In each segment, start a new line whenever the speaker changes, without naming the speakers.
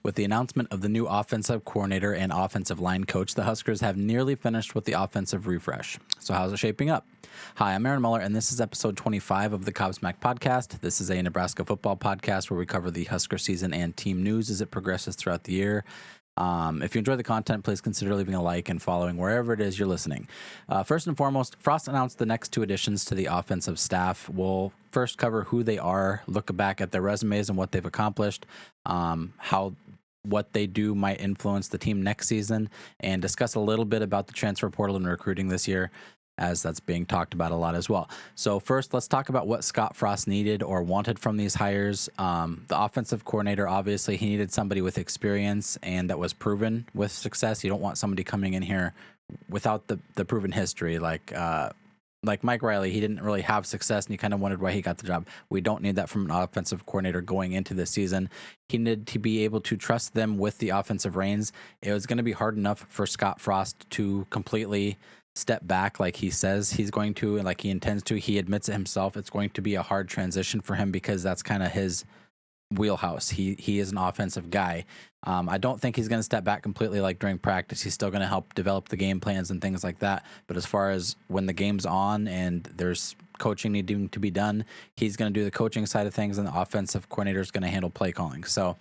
With the announcement of the new offensive coordinator and offensive line coach, the Huskers have nearly finished with the offensive refresh. So how's it shaping up? Hi, I'm Muller, and this is episode 25 of the Cobsmacked Podcast. This is a Nebraska Football podcast where we cover the Husker season and team news as it progresses throughout the year. If you enjoy the content, please consider leaving a like and following wherever it is you're listening. First and foremost, Frost announced the next two additions to the offensive staff. We'll first cover who they are, look back at their resumes and what they've accomplished, how what they do might influence the team next season, and discuss a little bit about the transfer portal and recruiting this year, as that's being talked about a lot as well. So first, let's talk about what Scott Frost needed or wanted from these hires. The offensive coordinator, obviously, he needed somebody with experience and that was proven with success. You don't want somebody coming in here without the proven history, like Mike Riley. He didn't really have success, and you kind of wondered why he got the job. We don't need that from an offensive coordinator going into this season. He needed to be able to trust them with the offensive reins. It was going to be hard enough for Scott Frost to completely step back like he says he's going to and like he intends to. He admits it himself. It's going to be a hard transition for him because that's kind of his wheelhouse. He is an offensive guy. I don't think he's going to step back completely like during practice. He's still going to help develop the game plans and things like that. But as far as when the game's on and there's coaching needing to be done, he's going to do the coaching side of things, and the offensive coordinator is going to handle play calling. So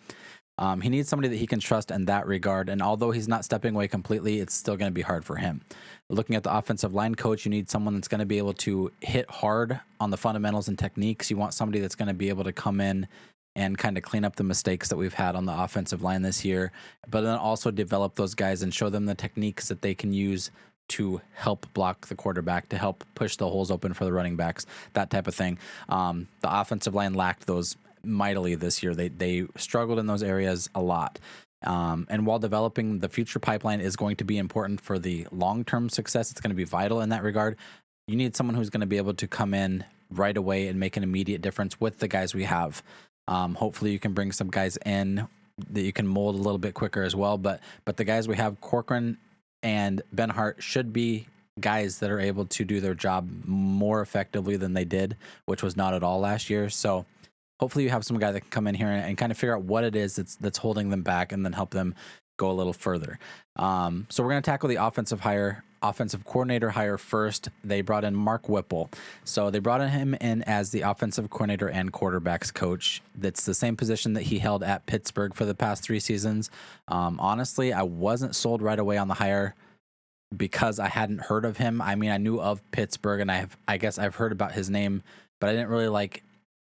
he needs somebody that he can trust in that regard. And although he's not stepping away completely, it's still going to be hard for him. Looking at the offensive line coach, you need someone that's going to be able to hit hard on the fundamentals and techniques. You want somebody that's going to be able to come in and kind of clean up the mistakes that we've had on the offensive line this year, but then also develop those guys and show them the techniques that they can use to help block the quarterback, to help push the holes open for the running backs, that type of thing. The offensive line lacked those mightily this year. They struggled in those areas a lot. And while developing the future pipeline is going to be important for the long-term success, it's going to be vital in that regard. You need someone who's going to be able to come in right away and make an immediate difference with the guys we have. Hopefully you can bring some guys in that you can mold a little bit quicker as well. But the guys we have, Corcoran and Ben Hart, should be guys that are able to do their job more effectively than they did, which was not at all last year. So hopefully you have some guy that can come in here and kind of figure out what it is that's holding them back and then help them go a little further. So we're going to tackle the offensive coordinator hire first. They brought in Mark Whipple. So they brought him in as the offensive coordinator and quarterbacks coach. That's the same position that he held at Pittsburgh for the past 3 seasons. Honestly, I wasn't sold right away on the hire because I hadn't heard of him. I mean, I knew of Pittsburgh, and I guess I've heard about his name, but I didn't really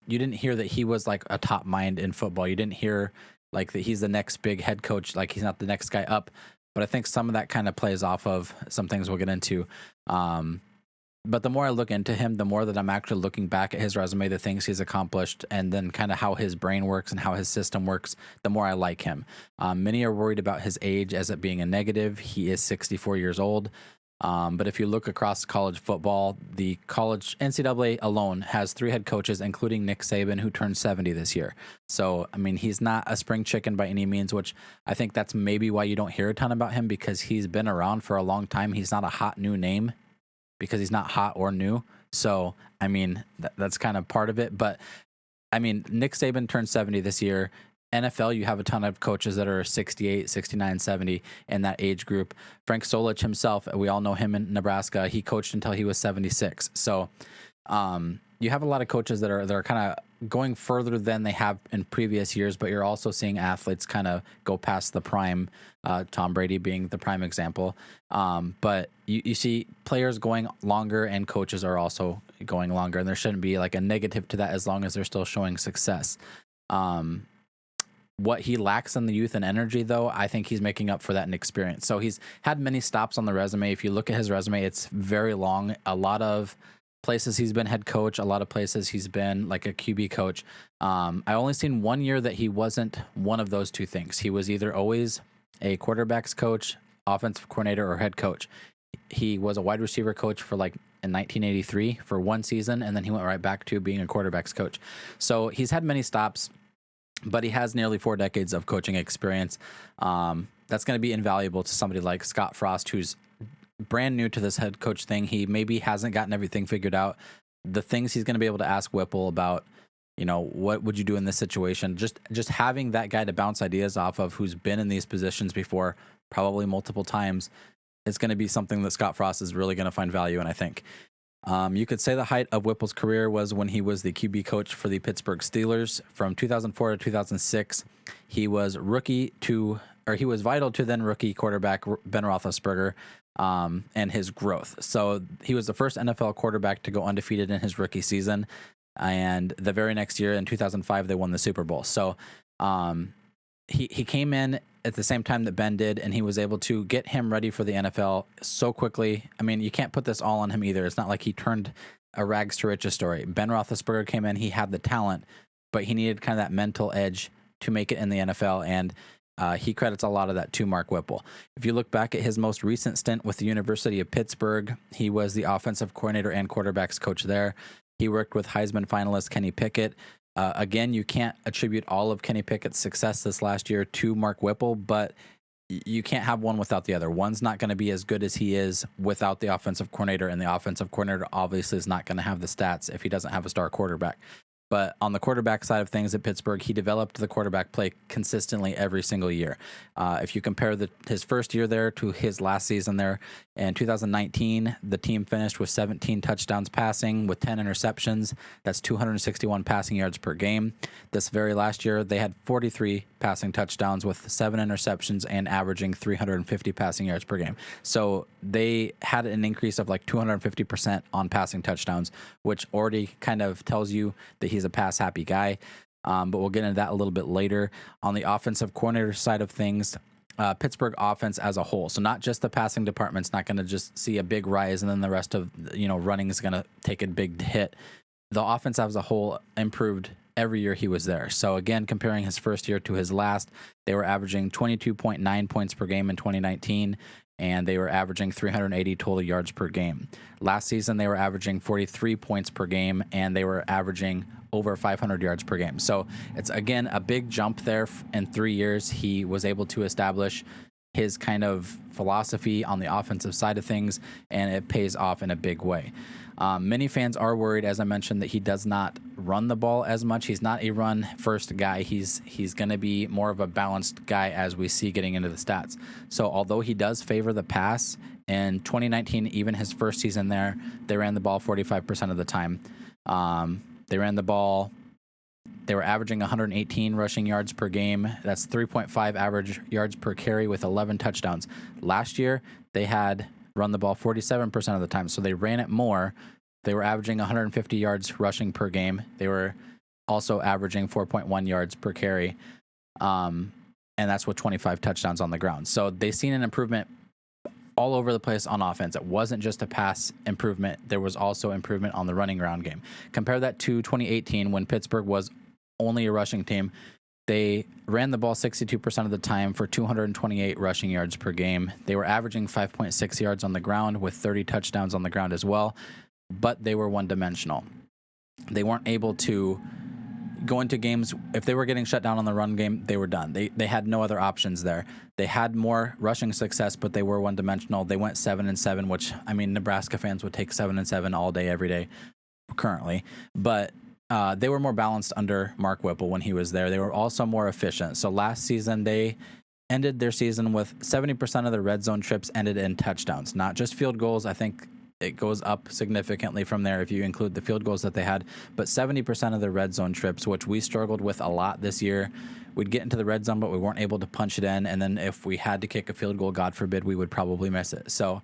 you didn't hear that he was like a top mind in football. You didn't hear like that he's the next big head coach, like he's not the next guy up. But I think some of that kind of plays off of some things we'll get into. But the more I look into him, the more that I'm actually looking back at his resume, the things he's accomplished, and then kind of how his brain works and how his system works, the more I like him. Many are worried about his age as it being a negative. He is 64 years old. But if you look across college football, the college NCAA alone has 3 head coaches, including Nick Saban, who turned 70 this year. So, I mean, he's not a spring chicken by any means, which I think that's maybe why you don't hear a ton about him, because he's been around for a long time. He's not a hot new name because he's not hot or new. So, I mean, that's kind of part of it. But, I mean, Nick Saban turned 70 this year. NFL, you have a ton of coaches that are 68, 69, 70 in that age group. Frank Solich himself, we all know him in Nebraska. He coached until he was 76. So you have a lot of coaches that are kind of going further than they have in previous years, but you're also seeing athletes kind of go past the prime, Tom Brady being the prime example. But you see players going longer and coaches are also going longer, and there shouldn't be like a negative to that as long as they're still showing success. What he lacks in the youth and energy, though, I think he's making up for that in experience. So he's had many stops on the resume. If you look at his resume, it's very long. A lot of places he's been head coach, a lot of places he's been like a QB coach. I only seen 1 year that he wasn't one of those two things. He was either always a quarterbacks coach, offensive coordinator, or head coach. He was a wide receiver coach for like in 1983 for 1 season, and then he went right back to being a quarterbacks coach. So he's had many stops, but he has nearly 4 decades of coaching experience. That's going to be invaluable to somebody like Scott Frost, who's brand new to this head coach thing. He maybe hasn't gotten everything figured out. The things he's going to be able to ask Whipple about, what would you do in this situation? Just having that guy to bounce ideas off of, who's been in these positions before, probably multiple times, is going to be something that Scott Frost is really going to find value in, I think. You could say the height of Whipple's career was when he was the QB coach for the Pittsburgh Steelers from 2004 to 2006. He was vital to then rookie quarterback Ben Roethlisberger and his growth. So he was the first NFL quarterback to go undefeated in his rookie season, and the very next year in 2005 they won the Super Bowl. So he came in at the same time that Ben did, and he was able to get him ready for the NFL so quickly. I mean, you can't put this all on him either. It's not like he turned a rags to riches story. Ben Roethlisberger came in, he had the talent, but he needed kind of that mental edge to make it in the NFL, and he credits a lot of that to Mark Whipple. If you look back at his most recent stint with the University of Pittsburgh, he was the offensive coordinator and quarterbacks coach there. He worked with Heisman finalist Kenny Pickett. Again, you can't attribute all of Kenny Pickett's success this last year to Mark Whipple, but you can't have one without the other. One's not going to be as good as he is without the offensive coordinator, and the offensive coordinator obviously is not going to have the stats if he doesn't have a star quarterback. But on the quarterback side of things at Pittsburgh, he developed the quarterback play consistently every single year. If you compare his first year there to his last season there, in 2019, the team finished with 17 touchdowns passing with 10 interceptions. That's 261 passing yards per game. This very last year, they had 43 passing touchdowns with 7 interceptions and averaging 350 passing yards per game. So they had an increase of like 250% on passing touchdowns, which already kind of tells you that he's a pass-happy guy. But we'll get into that a little bit later. On the offensive coordinator side of things, Pittsburgh offense as a whole, so not just the passing department's not going to just see a big rise and then the rest of running is going to take a big hit. The offense as a whole improved every year he was there. So again, comparing his first year to his last, they were averaging 22.9 points per game in 2019, and they were averaging 380 total yards per game. Last season, they were averaging 43 points per game, and they were averaging over 500 yards per game. So it's, again, a big jump there. In 3 years, he was able to establish his kind of philosophy on the offensive side of things, and it pays off in a big way. Many fans are worried, as I mentioned, that he does not run the ball as much. He's not a run-first guy. He's going to be more of a balanced guy as we see getting into the stats. So although he does favor the pass, in 2019, even his first season there, they ran the ball 45% of the time. They ran the ball. They were averaging 118 rushing yards per game. That's 3.5 average yards per carry with 11 touchdowns. Last year, they had run the ball 47% of the time, so they ran it more. They were averaging 150 yards rushing per game. They were also averaging 4.1 yards per carry, and that's with 25 touchdowns on the ground. So they've seen an improvement all over the place on offense. It wasn't just a pass improvement. There was also improvement on the running ground game. Compare that to 2018 when Pittsburgh was only a rushing team. They ran the ball 62% of the time for 228 rushing yards per game. They were averaging 5.6 yards on the ground with 30 touchdowns on the ground as well, but they were one-dimensional. They weren't able to go into games. If they were getting shut down on the run game, they were done. They had no other options there. They had more rushing success, but they were one-dimensional. They went 7-7, which, I mean, Nebraska fans would take 7-7 all day, every day currently. But they were more balanced under Mark Whipple when he was there. They were also more efficient. So last season, they ended their season with 70% of their red zone trips ended in touchdowns, not just field goals. I think it goes up significantly from there if you include the field goals that they had, but 70% of their red zone trips, which we struggled with a lot this year. We'd get into the red zone, but we weren't able to punch it in. And then if we had to kick a field goal, God forbid, we would probably miss it. So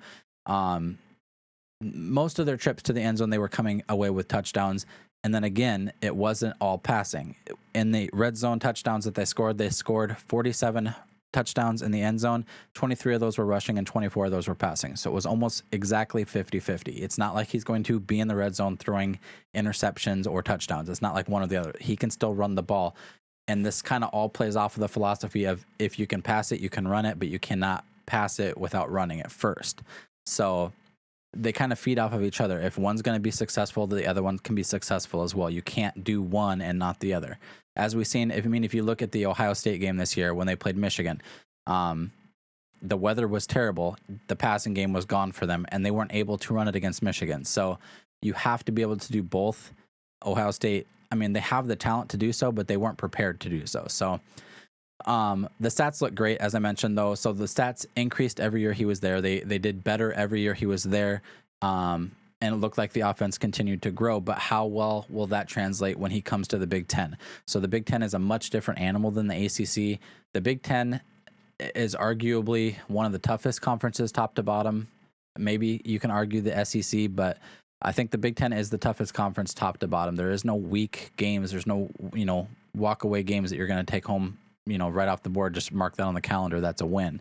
most of their trips to the end zone, they were coming away with touchdowns. And then again, it wasn't all passing. In the red zone touchdowns that they scored 47 touchdowns in the end zone. 23 of those were rushing and 24 of those were passing. So it was almost exactly 50-50. It's not like he's going to be in the red zone throwing interceptions or touchdowns. It's not like one or the other. He can still run the ball. And this kind of all plays off of the philosophy of if you can pass it, you can run it, but you cannot pass it without running it first. So they kind of feed off of each other. If one's going to be successful, the other one can be successful as well. You can't do one and not the other. As we've seen, if you look at the Ohio State game this year when they played Michigan, the weather was terrible. The passing game was gone for them, and they weren't able to run it against Michigan. So you have to be able to do both. Ohio State, I mean, they have the talent to do so, but they weren't prepared to do so. So the stats look great, as I mentioned, though. So the stats increased every year he was there. They did better every year he was there. And it looked like the offense continued to grow, but how well will that translate when he comes to the Big Ten? So the Big Ten is a much different animal than the ACC. The Big Ten is arguably one of the toughest conferences top to bottom. Maybe you can argue the SEC, but I think the Big Ten is the toughest conference top to bottom. There is no weak games. There's no, walk away games that you're going to take home, right off the board. Just mark that on the calendar. That's a win.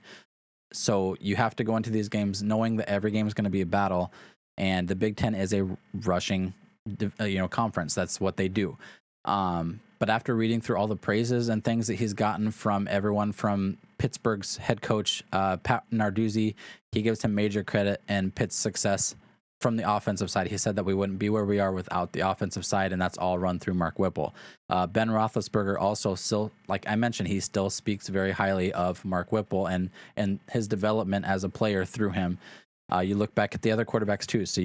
So you have to go into these games knowing that every game is going to be a battle. And the Big Ten is a rushing, conference. That's what they do. But after reading through all the praises and things that he's gotten from everyone from Pittsburgh's head coach, Pat Narduzzi, he gives him major credit and Pitt's success from the offensive side. He said that we wouldn't be where we are without the offensive side, and that's all run through Mark Whipple. Ben Roethlisberger also still, like I mentioned, he still speaks very highly of Mark Whipple and his development as a player through him. You look back at the other quarterbacks too. So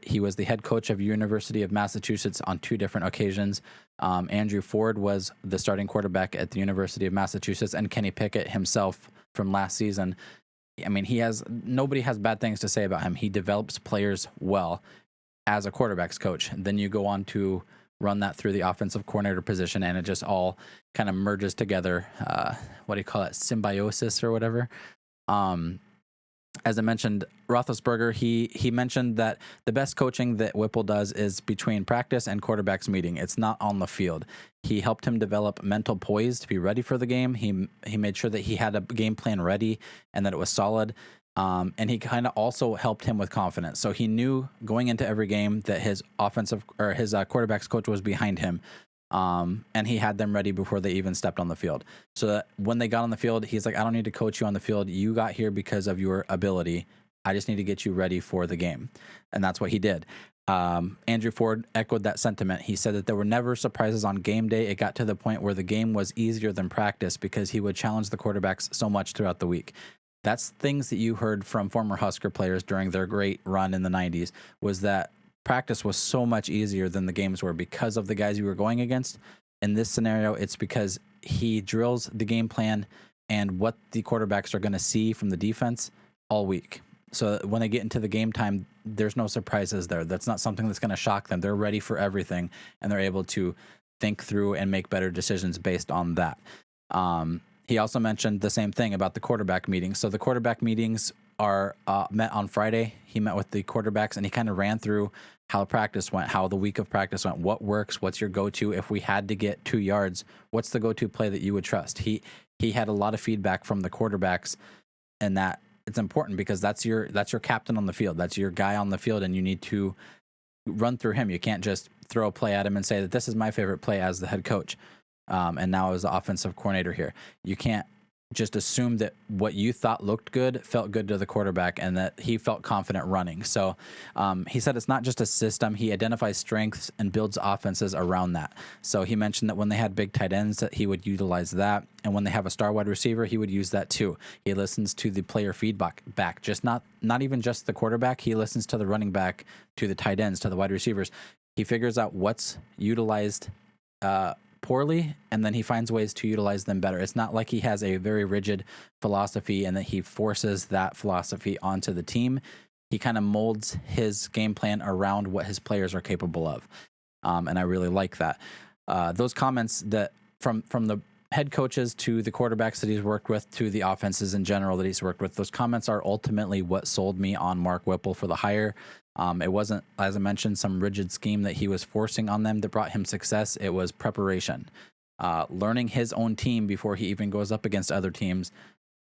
he was the head coach of University of Massachusetts on 2 different occasions. Andrew Ford was the starting quarterback at the University of Massachusetts, and Kenny Pickett himself from last season. I mean, nobody has bad things to say about him. He develops players well as a quarterback's coach. Then you go on to run that through the offensive coordinator position, and it just all kind of merges together. What do you call it? Symbiosis or whatever. As I mentioned, Roethlisberger, he mentioned that the best coaching that Whipple does is between practice and quarterbacks meeting. It's not on the field. He helped him develop mental poise to be ready for the game. He made sure that he had a game plan ready and that it was solid. And he kind of also helped him with confidence. So he knew going into every game that his quarterback's coach was behind him. And he had them ready before they even stepped on the field. So that when they got on the field, he's like, I don't need to coach you on the field. You got here because of your ability. I just need to get you ready for the game. And that's what he did. Andrew Ford echoed that sentiment. He said that there were never surprises on game day. It got to the point where the game was easier than practice because he would challenge the quarterbacks so much throughout the week. That's things that you heard from former Husker players during their great run in the 90s, was that practice was so much easier than the games were because of the guys you were going against. In this scenario, it's because he drills the game plan and what the quarterbacks are going to see from the defense all week. So when they get into the game time, there's no surprises there. That's not something that's going to shock them. They're ready for everything, and they're able to think through and make better decisions based on that. He also mentioned the same thing about the quarterback meetings. So the quarterback meetings are met on Friday. He met with the quarterbacks, and he kind of ran through how practice went, how the week of practice went, what works, what's your go-to. If we had to get 2 yards, what's the go-to play that you would trust? He had a lot of feedback from the quarterbacks, and that it's important because that's your captain on the field. That's your guy on the field, and you need to run through him. You can't just throw a play at him and say that this is my favorite play as the head coach. And now as the offensive coordinator here, you can't just assume that what you thought looked good felt good to the quarterback and that he felt confident running. So he said it's not just a system. He identifies strengths and builds offenses around that. So he mentioned that when they had big tight ends, that he would utilize that. And when they have a star wide receiver, he would use that too. He listens to the player feedback back, just not even just the quarterback. He listens to the running back, to the tight ends, to the wide receivers. He figures out what's utilized poorly, and then he finds ways to utilize them better. It's not like he has a very rigid philosophy and that he forces that philosophy onto the team. He kind of molds his game plan around what his players are capable of. And I really like that. Those comments that from the head coaches to the quarterbacks that he's worked with to the offenses in general that he's worked with, those comments are ultimately what sold me on Mark Whipple for the hire. It wasn't, as I mentioned, some rigid scheme that he was forcing on them that brought him success. It was preparation, learning his own team before he even goes up against other teams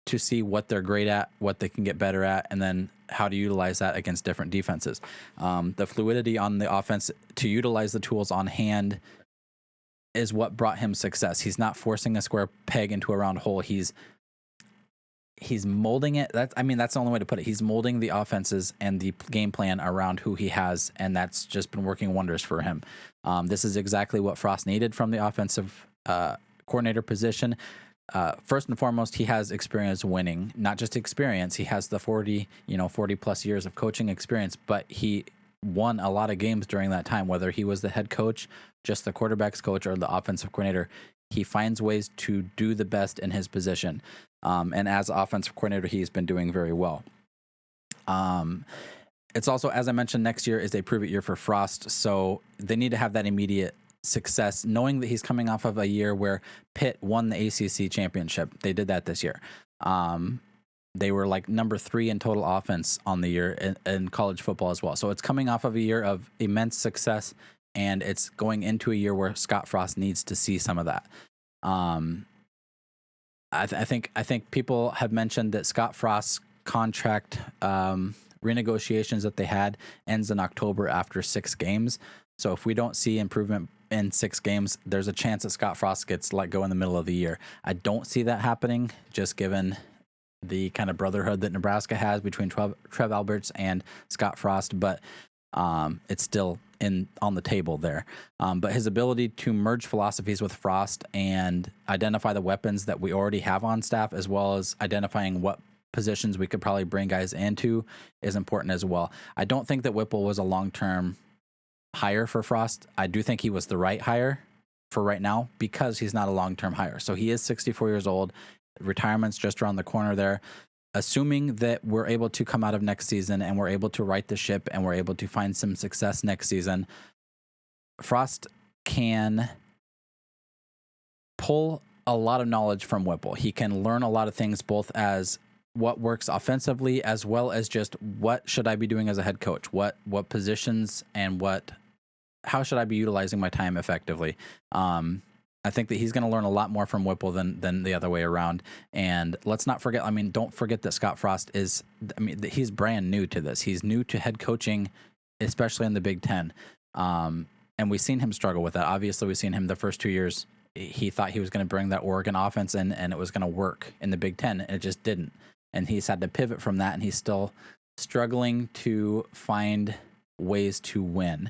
to see what they're great at, what they can get better at, and then how to utilize that against different defenses. The fluidity on the offense to utilize the tools on hand is what brought him success. He's not forcing a square peg into a round hole. He's molding it. That's the only way to put it. He's molding the offenses and the game plan around who he has, and that's just been working wonders for him. This is exactly what Frost needed from the offensive coordinator position. first and foremost, he has experience winning, not just experience. He has the 40 plus years of coaching experience, but he won a lot of games during that time, whether he was the head coach, just the quarterback's coach, or the offensive coordinator. He finds ways to do the best in his position. And as offensive coordinator, he's been doing very well. It's also, as I mentioned, next year is a prove-it year for Frost, so they need to have that immediate success, knowing that he's coming off of a year where Pitt won the ACC championship. They did that this year. They were like number 3 in total offense on the year in college football as well. So it's coming off of a year of immense success, and it's going into a year where Scott Frost needs to see some of that. I think people have mentioned that Scott Frost's contract renegotiations that they had ends in October after 6 games. So if we don't see improvement in 6 games, there's a chance that Scott Frost gets let go in the middle of the year. I don't see that happening, just given the kind of brotherhood that Nebraska has between Trev Alberts and Scott Frost, but it's still on the table there. But his ability to merge philosophies with Frost and identify the weapons that we already have on staff, as well as identifying what positions we could probably bring guys into, is important as well. I don't think that Whipple was a long-term hire for Frost. I do think he was the right hire for right now because he's not a long-term hire. So he is 64 years old. Retirement's just around the corner there. Assuming that we're able to come out of next season and we're able to right the ship and we're able to find some success next season, Frost can pull a lot of knowledge from Whipple. He can learn a lot of things, both as what works offensively as well as just what should I be doing as a head coach, what positions and how should I be utilizing my time effectively. I think that he's going to learn a lot more from Whipple than the other way around. And let's not forget, don't forget that Scott Frost he's brand new to this. He's new to head coaching, especially in the Big Ten. And we've seen him struggle with that. Obviously, we've seen him the first 2 years. He thought he was going to bring that Oregon offense in and it was going to work in the Big Ten, and it just didn't. And he's had to pivot from that, and he's still struggling to find ways to win.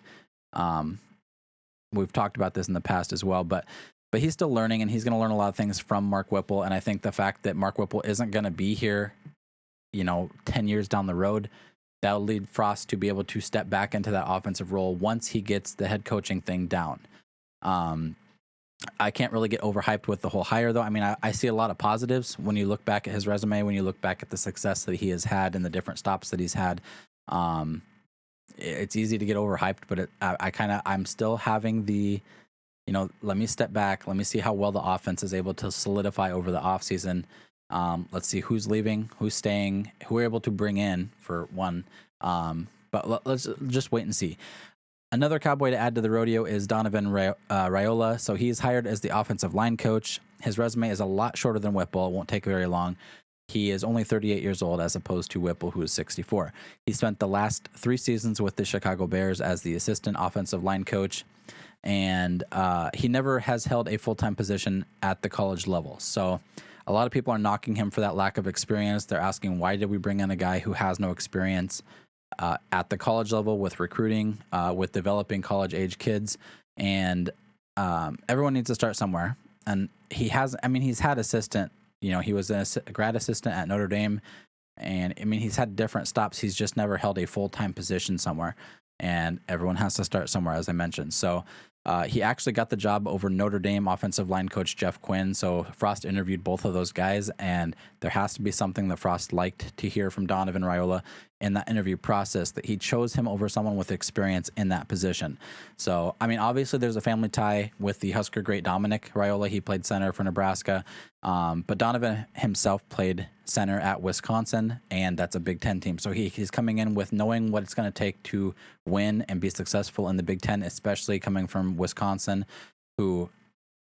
We've talked about this in the past as well, but he's still learning, and he's going to learn a lot of things from Mark Whipple. And I think the fact that Mark Whipple isn't going to be here, 10 years down the road, that'll lead Frost to be able to step back into that offensive role once he gets the head coaching thing down. I can't really get overhyped with the whole hire, though. I see a lot of positives when you look back at his resume, when you look back at the success that he has had and the different stops that he's had. It's easy to get overhyped, but I'm still having the, let me step back. Let me see how well the offense is able to solidify over the offseason. Let's see who's leaving, who's staying, who we're able to bring in for one. But let's just wait and see. Another Cowboy to add to the rodeo is Donovan Raiola. So he's hired as the offensive line coach. His resume is a lot shorter than Whipple. It won't take very long. He is only 38 years old as opposed to Whipple, who is 64. He spent the last 3 seasons with the Chicago Bears as the assistant offensive line coach, and he never has held a full-time position at the college level. So a lot of people are knocking him for that lack of experience. They're asking, why did we bring in a guy who has no experience at the college level with recruiting, with developing college-age kids? And everyone needs to start somewhere. And he's had assistant. He was a grad assistant at Notre Dame, and he's had different stops. He's just never held a full-time position somewhere, and everyone has to start somewhere, as I mentioned. So he actually got the job over Notre Dame offensive line coach Jeff Quinn. So Frost interviewed both of those guys, and there has to be something that Frost liked to hear from Donovan Raiola in that interview process, that he chose him over someone with experience in that position. So, obviously there's a family tie with the Husker great Dominic Raiola. He played center for Nebraska, but Donovan himself played center at Wisconsin, and that's a Big Ten team. So he's coming in with knowing what it's going to take to win and be successful in the Big Ten, especially coming from Wisconsin, who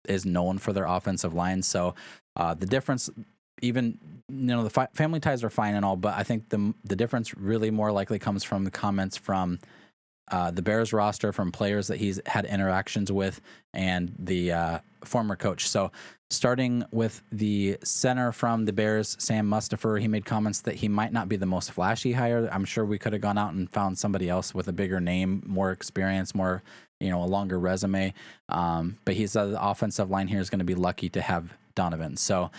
is known for their offensive line. So the difference, even the family ties are fine and all, but I think the difference really more likely comes from the comments from the Bears roster, from players that he's had interactions with, and the former coach. So starting with the center from the Bears, Sam Mustipher, he made comments that he might not be the most flashy hire. I'm sure we could have gone out and found somebody else with a bigger name, more experience, more, a longer resume. But he said the offensive line here is going to be lucky to have Donovan. So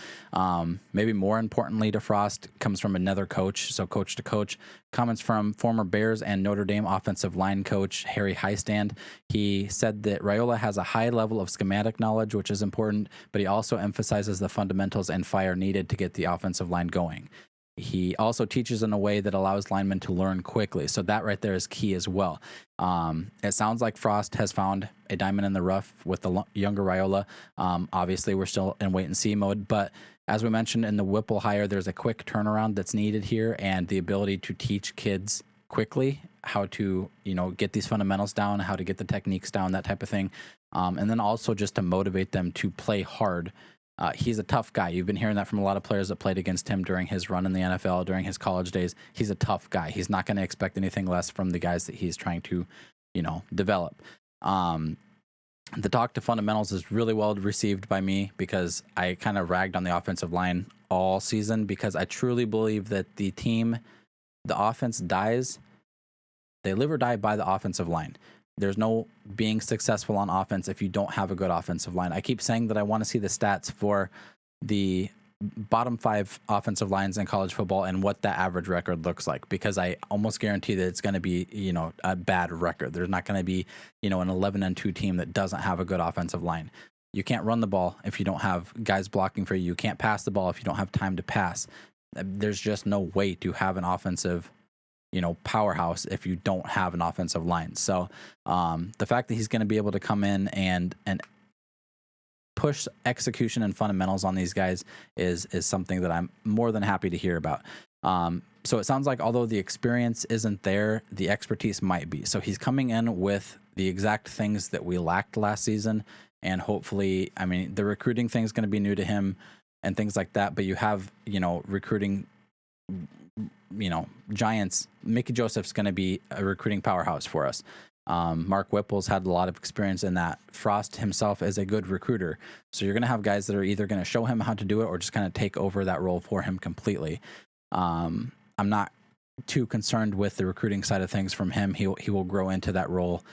maybe more importantly to Frost comes from another coach. So coach to coach, comments from former Bears and Notre Dame offensive line coach Harry Highstand. He said that Raiola has a high level of schematic knowledge, which is important, but he also emphasizes the fundamentals and fire needed to get the offensive line going. He also teaches in a way that allows linemen to learn quickly. So that right there is key as well. It sounds like Frost has found a diamond in the rough with the younger Raiola. Obviously, we're still in wait-and-see mode. But as we mentioned in the Whipple hire, there's a quick turnaround that's needed here and the ability to teach kids quickly how to, get these fundamentals down, how to get the techniques down, that type of thing. And then also just to motivate them to play hard. He's a tough guy. You've been hearing that from a lot of players that played against him during his run in the NFL, during his college days. He's a tough guy. He's not going to expect anything less from the guys that he's trying to, develop. The talk to fundamentals is really well received by me because I kind of ragged on the offensive line all season because I truly believe that the offense dies. They live or die by the offensive line. There's no being successful on offense if you don't have a good offensive line. I keep saying that I want to see the stats for the bottom 5 offensive lines in college football and what that average record looks like, because I almost guarantee that it's going to be, a bad record. There's not going to be, an 11-2 team that doesn't have a good offensive line. You can't run the ball if you don't have guys blocking for you. You can't pass the ball if you don't have time to pass. There's just no way to have an offensive powerhouse if you don't have an offensive line. So the fact that he's going to be able to come in and push execution and fundamentals on these guys is something that I'm more than happy to hear about. So it sounds like although the experience isn't there, the expertise might be. So he's coming in with the exact things that we lacked last season. And hopefully, the recruiting thing is going to be new to him and things like that. But you have, recruiting giants. Mickey Joseph's going to be a recruiting powerhouse for us. Mark Whipple's had a lot of experience in that. Frost himself is a good recruiter. So you're going to have guys that are either going to show him how to do it or just kind of take over that role for him completely. I'm not too concerned with the recruiting side of things from him. He will grow into that role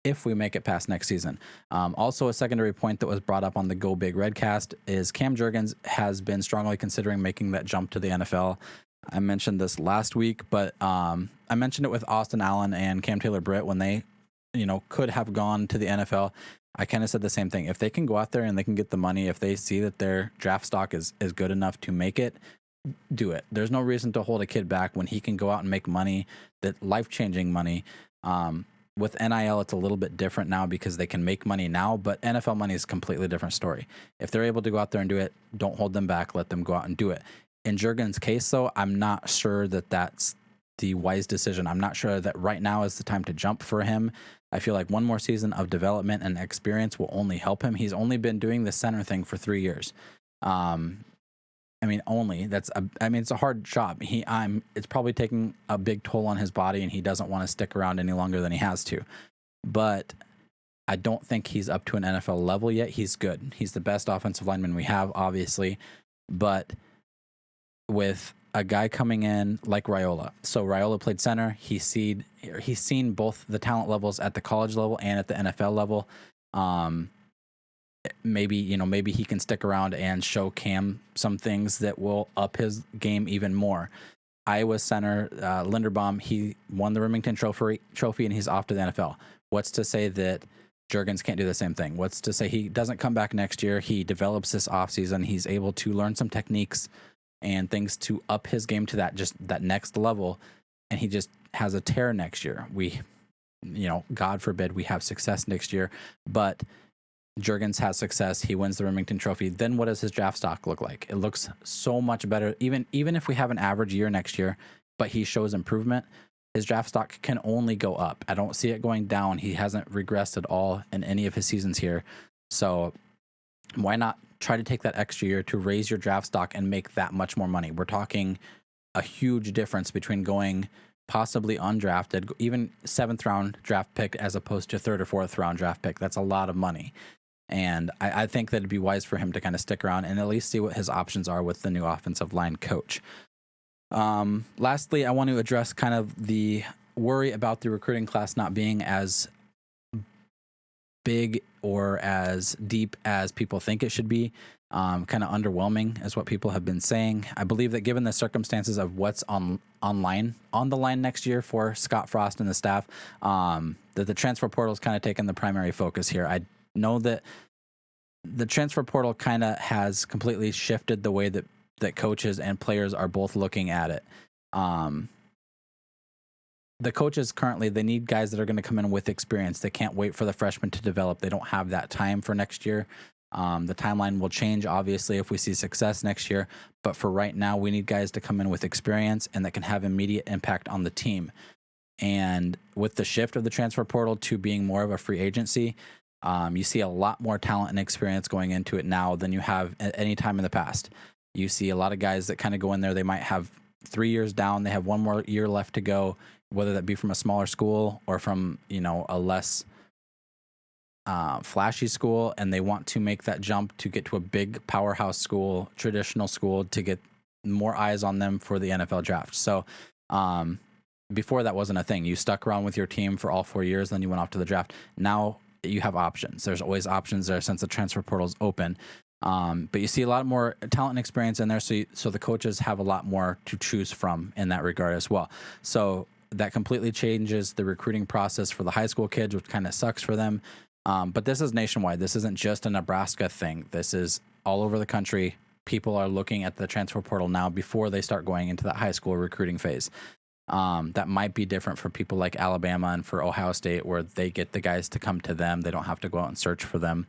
if we make it past next season. Also, a secondary point that was brought up on the Go Big Redcast is Cam Jurgens has been strongly considering making that jump to the NFL. I mentioned this last week, but I mentioned it with Austin Allen and Cam Taylor-Britt when they, could have gone to the NFL. I kind of said the same thing. If they can go out there and they can get the money, if they see that their draft stock is good enough to make it, do it. There's no reason to hold a kid back when he can go out and make money, that life-changing money. With NIL, it's a little bit different now because they can make money now, but NFL money is a completely different story. If they're able to go out there and do it, don't hold them back. Let them go out and do it. In Jurgens' case, though, I'm not sure that that's the wise decision. I'm not sure that right now is the time to jump for him. I feel like one more season of development and experience will only help him. He's only been doing the center thing for 3 years. It's a hard job. It's probably taking a big toll on his body, and he doesn't want to stick around any longer than he has to. But I don't think he's up to an NFL level yet. He's good. He's the best offensive lineman we have, obviously. But with a guy coming in like Raiola. So Raiola played center. He's seen both the talent levels at the college level and at the NFL level. Maybe he can stick around and show Cam some things that will up his game even more. Iowa center Linderbaum, he won the Remington Trophy, and he's off to the NFL. What's to say that Jurgens can't do the same thing? What's to say he doesn't come back next year? He develops this offseason. He's able to learn some techniques and things to up his game to that next level, and he just has a tear next year. God forbid we have success next year, but Jurgens has success. He wins the Remington Trophy. Then what does his draft stock look like? It looks so much better. Even if we have an average year next year, but he shows improvement, his draft stock can only go up. I don't see it going down. He hasn't regressed at all in any of his seasons here. So why not try to take that extra year to raise your draft stock and make that much more money? We're talking a huge difference between going possibly undrafted, even 7th round draft pick as opposed to 3rd or 4th round draft pick. That's a lot of money. And I think that it'd be wise for him to kind of stick around and at least see what his options are with the new offensive line coach. Lastly, I want to address kind of the worry about the recruiting class not being as big or as deep as people think it should be. kind of underwhelming is what people have been saying. I believe that given the circumstances of what's on the line next year for Scott Frost and the staff, that the transfer portal is kind of taken the primary focus here. I know that the transfer portal kind of has completely shifted the way that coaches and players are both looking at it. The coaches currently, they need guys that are going to come in with experience. They can't wait for the freshmen to develop. They don't have that time for next year. The timeline will change, obviously, if we see success next year. But for right now, we need guys to come in with experience and that can have immediate impact on the team. And with the shift of the transfer portal to being more of a free agency, you see a lot more talent and experience going into it now than you have at any time in the past. You see a lot of guys that kind of go in there. They might have 3 years down. They have one more year left to go, whether that be from a smaller school or from, a less flashy school, and they want to make that jump to get to a big powerhouse school, traditional school, to get more eyes on them for the NFL draft. So before that wasn't a thing. You stuck around with your team for all 4 years, then you went off to the draft. Now you have options. There's always options there since the transfer portal is open. But you see a lot more talent and experience in there, so the coaches have a lot more to choose from in that regard as well. So that completely changes the recruiting process for the high school kids, which kind of sucks for them. But this is nationwide. This isn't just a Nebraska thing. This is all over the country. People are looking at the transfer portal now before they start going into that high school recruiting phase. That might be different for people like Alabama and for Ohio State, where they get the guys to come to them. They don't have to go out and search for them.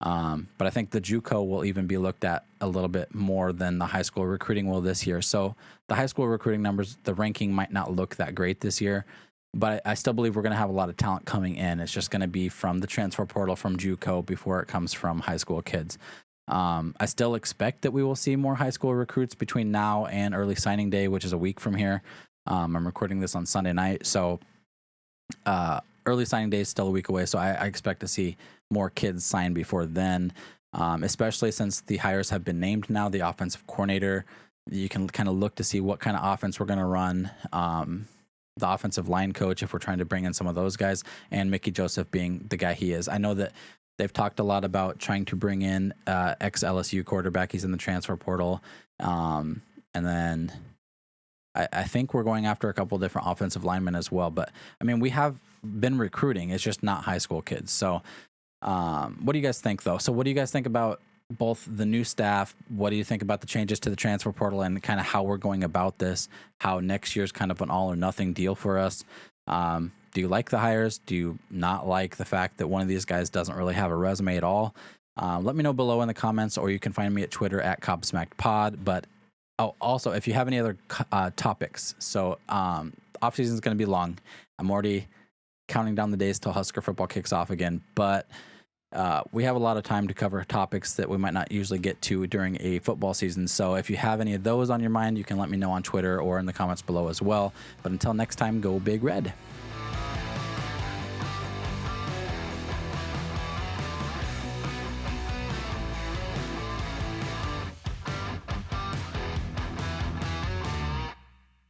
But I think the JUCO will even be looked at a little bit more than the high school recruiting will this year. So the high school recruiting numbers, the ranking might not look that great this year, but I still believe we're going to have a lot of talent coming in. It's just going to be from the transfer portal from JUCO before it comes from high school kids. I still expect that we will see more high school recruits between now and early signing day, which is a week from here. I'm recording this on Sunday night, so early signing day is still a week away, so I expect to see more kids sign before then, especially since the hires have been named now. The offensive coordinator, you can kind of look to see what kind of offense we're going to run. The offensive line coach, if we're trying to bring in some of those guys, and Mickey Joseph being the guy he is. I know that they've talked a lot about trying to bring in ex-LSU quarterback. He's in the transfer portal. And then I think we're going after a couple different offensive linemen as well. But, I mean, we have been recruiting. It's just not high school kids. So what do you guys think, though? So what do you guys think about both the new staff? What do you think about the changes to the transfer portal and kind of how we're going about this, how next year's kind of an all or nothing deal for us? Do you like the hires? Do you not like the fact that one of these guys doesn't really have a resume at all? Let me know below in the comments, or you can find me at Twitter at Cobsmacked Pod. But also, if you have any other topics, so off season is going to be long. I'm already counting down the days till Husker football kicks off again, but we have a lot of time to cover topics that we might not usually get to during a football season. So if you have any of those on your mind, you can let me know on Twitter or in the comments below as well. But until next time, go Big Red.